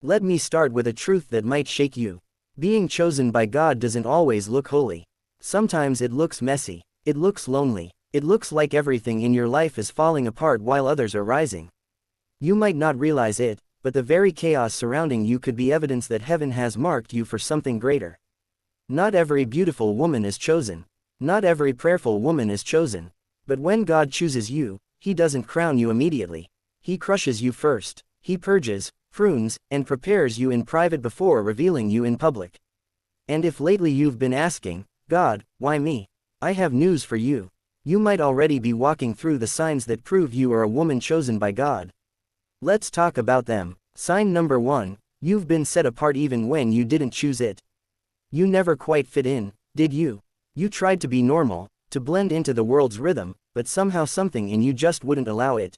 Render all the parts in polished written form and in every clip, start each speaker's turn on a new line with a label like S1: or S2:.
S1: Let me start with a truth that might shake you. Being chosen by God doesn't always look holy. Sometimes it looks messy. It looks lonely. It looks like everything in your life is falling apart while others are rising. You might not realize it, but the very chaos surrounding you could be evidence that heaven has marked you for something greater. Not every beautiful woman is chosen. Not every prayerful woman is chosen. But when God chooses you, He doesn't crown you immediately. He crushes you first. He purges, prunes, and prepares you in private before revealing you in public. And if lately you've been asking, God, why me? I have news for you. You might already be walking through the signs that prove you are a woman chosen by God. Let's talk about them. Sign number 1, you've been set apart even when you didn't choose it. You never quite fit in, did you? You tried to be normal, to blend into the world's rhythm, but somehow something in you just wouldn't allow it.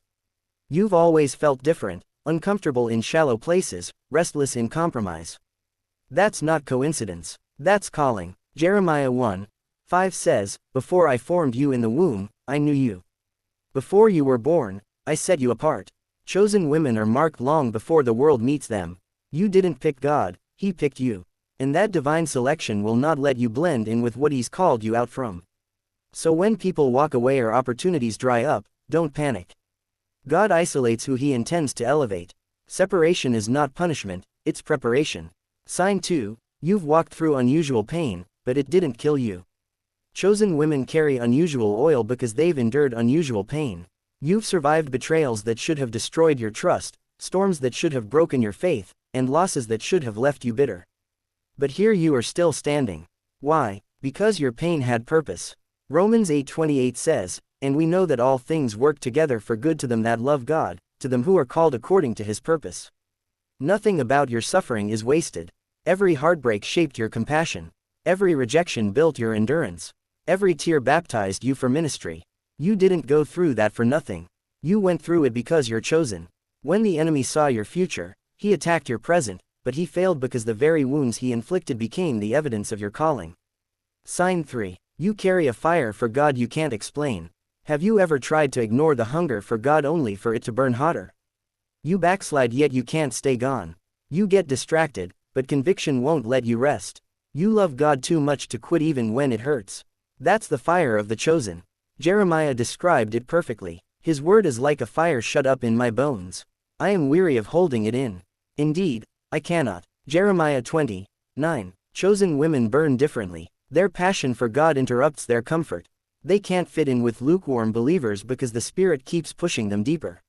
S1: You've always felt different, uncomfortable in shallow places, restless in compromise. That's not coincidence. That's calling. Jeremiah 1:5 says, "Before I formed you in the womb, I knew you. Before you were born, I set you apart." Chosen women are marked long before the world meets them. You didn't pick God, He picked you. And that divine selection will not let you blend in with what He's called you out from. So when people walk away or opportunities dry up, don't panic. God isolates who He intends to elevate. Separation is not punishment, it's preparation. Sign 2, you've walked through unusual pain, but it didn't kill you. Chosen women carry unusual oil because they've endured unusual pain. You've survived betrayals that should have destroyed your trust, storms that should have broken your faith, and losses that should have left you bitter. But here you are still standing. Why? Because your pain had purpose. Romans 8:28 says, "And we know that all things work together for good to them that love God, to them who are called according to His purpose." Nothing about your suffering is wasted. Every heartbreak shaped your compassion. Every rejection built your endurance. Every tear baptized you for ministry. You didn't go through that for nothing. You went through it because you're chosen. When the enemy saw your future, he attacked your present, but he failed because the very wounds he inflicted became the evidence of your calling. Sign 3. You carry a fire for God you can't explain. Have you ever tried to ignore the hunger for God only for it to burn hotter? You backslide yet you can't stay gone. You get distracted, but conviction won't let you rest. You love God too much to quit even when it hurts. That's the fire of the chosen. Jeremiah described it perfectly. His word is like a fire shut up in my bones. I am weary of holding it in. Indeed, I cannot. Jeremiah 20:9. Chosen women burn differently. Their passion for God interrupts their comfort. They can't fit in with lukewarm believers because the Spirit keeps pushing them deeper.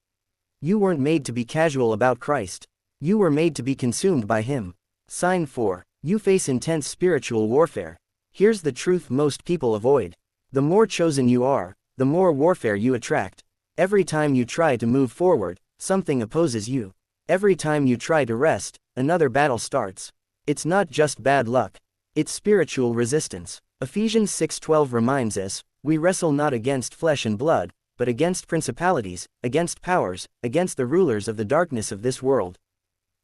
S1: You weren't made to be casual about Christ. You were made to be consumed by Him. Sign 4. You face intense spiritual warfare. Here's the truth most people avoid. The more chosen you are, the more warfare you attract. Every time you try to move forward, something opposes you. Every time you try to rest, another battle starts. It's not just bad luck. It's spiritual resistance. Ephesians 6:12 reminds us, "We wrestle not against flesh and blood, but against principalities, against powers, against the rulers of the darkness of this world."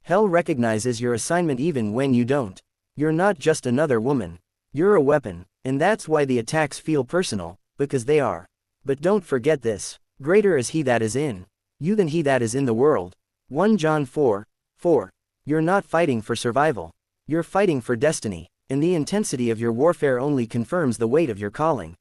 S1: Hell recognizes your assignment even when you don't. You're not just another woman. You're a weapon, and that's why the attacks feel personal, because they are. But don't forget this, greater is He that is in you than he that is in the world. 1 John 4:4. You're not fighting for survival. You're fighting for destiny, and the intensity of your warfare only confirms the weight of your calling.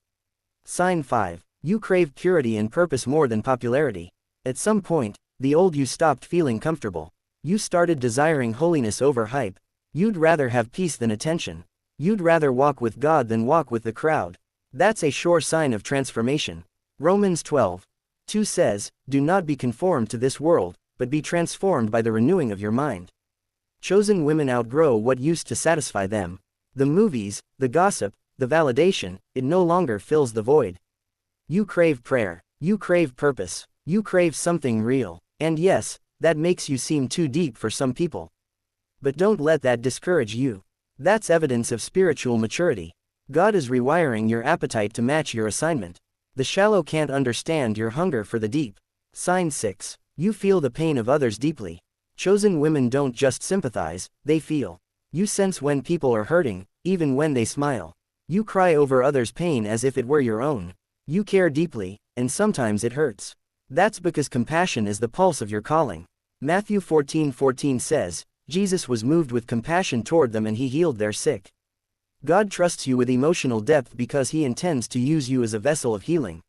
S1: Sign 5. You crave purity and purpose more than popularity. At some point, the old you stopped feeling comfortable. You started desiring holiness over hype. You'd rather have peace than attention. You'd rather walk with God than walk with the crowd. That's a sure sign of transformation. Romans 12:2 says, "Do not be conformed to this world, but be transformed by the renewing of your mind." Chosen women outgrow what used to satisfy them. The movies, the gossip, the validation, it no longer fills the void. You crave prayer. You crave purpose. You crave something real. And yes, that makes you seem too deep for some people. But don't let that discourage you. That's evidence of spiritual maturity. God is rewiring your appetite to match your assignment. The shallow can't understand your hunger for the deep. Sign 6. You feel the pain of others deeply. Chosen women don't just sympathize, they feel. You sense when people are hurting, even when they smile. You cry over others' pain as if it were your own. You care deeply, and sometimes it hurts. That's because compassion is the pulse of your calling. Matthew 14:14 says, Jesus was moved with compassion toward them and he healed their sick. God trusts you with emotional depth because he intends to use you as a vessel of healing.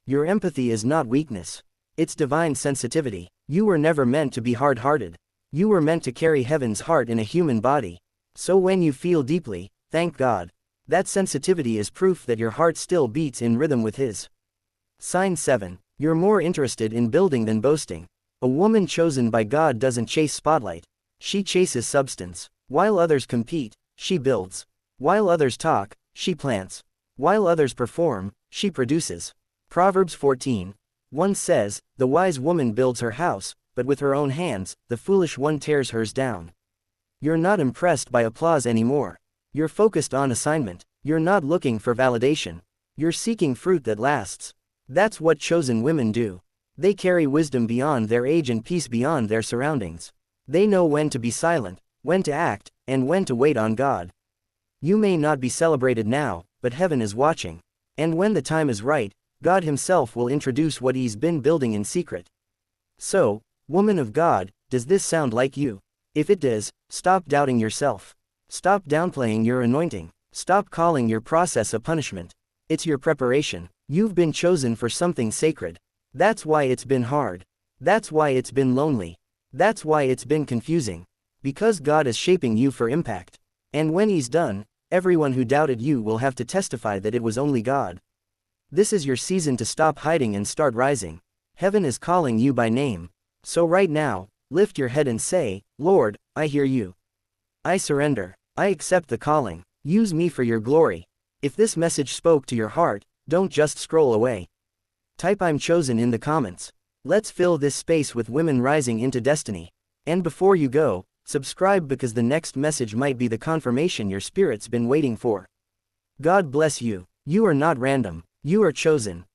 S1: Your empathy is not weakness. It's divine sensitivity. You were never meant to be hard-hearted. You were meant to carry heaven's heart in a human body. So when you feel deeply, thank God. That sensitivity is proof that your heart still beats in rhythm with his. Sign 7. You're more interested in building than boasting. A woman chosen by God doesn't chase spotlight. She chases substance. While others compete, she builds. While others talk, she plants. While others perform, she produces. Proverbs 14:1 says, "The wise woman builds her house, but with her own hands, the foolish one tears hers down." You're not impressed by applause anymore. You're focused on assignment. You're not looking for validation. You're seeking fruit that lasts. That's what chosen women do. They carry wisdom beyond their age and peace beyond their surroundings. They know when to be silent, when to act, and when to wait on God. You may not be celebrated now, but heaven is watching. And when the time is right, God himself will introduce what he's been building in secret. So, woman of God, does this sound like you? If it does, stop doubting yourself. Stop downplaying your anointing. Stop calling your process a punishment. It's your preparation. You've been chosen for something sacred. That's why it's been hard. That's why it's been lonely. That's why it's been confusing. Because God is shaping you for impact. And when he's done, everyone who doubted you will have to testify that it was only God. This is your season to stop hiding and start rising. Heaven is calling you by name. So right now, lift your head and say, "Lord, I hear you. I surrender. I accept the calling. Use me for your glory." If this message spoke to your heart, don't just scroll away. Type "I'm chosen" in the comments. Let's fill this space with women rising into destiny. And before you go, subscribe because the next message might be the confirmation your spirit's been waiting for. God bless you. You are not random. You are chosen.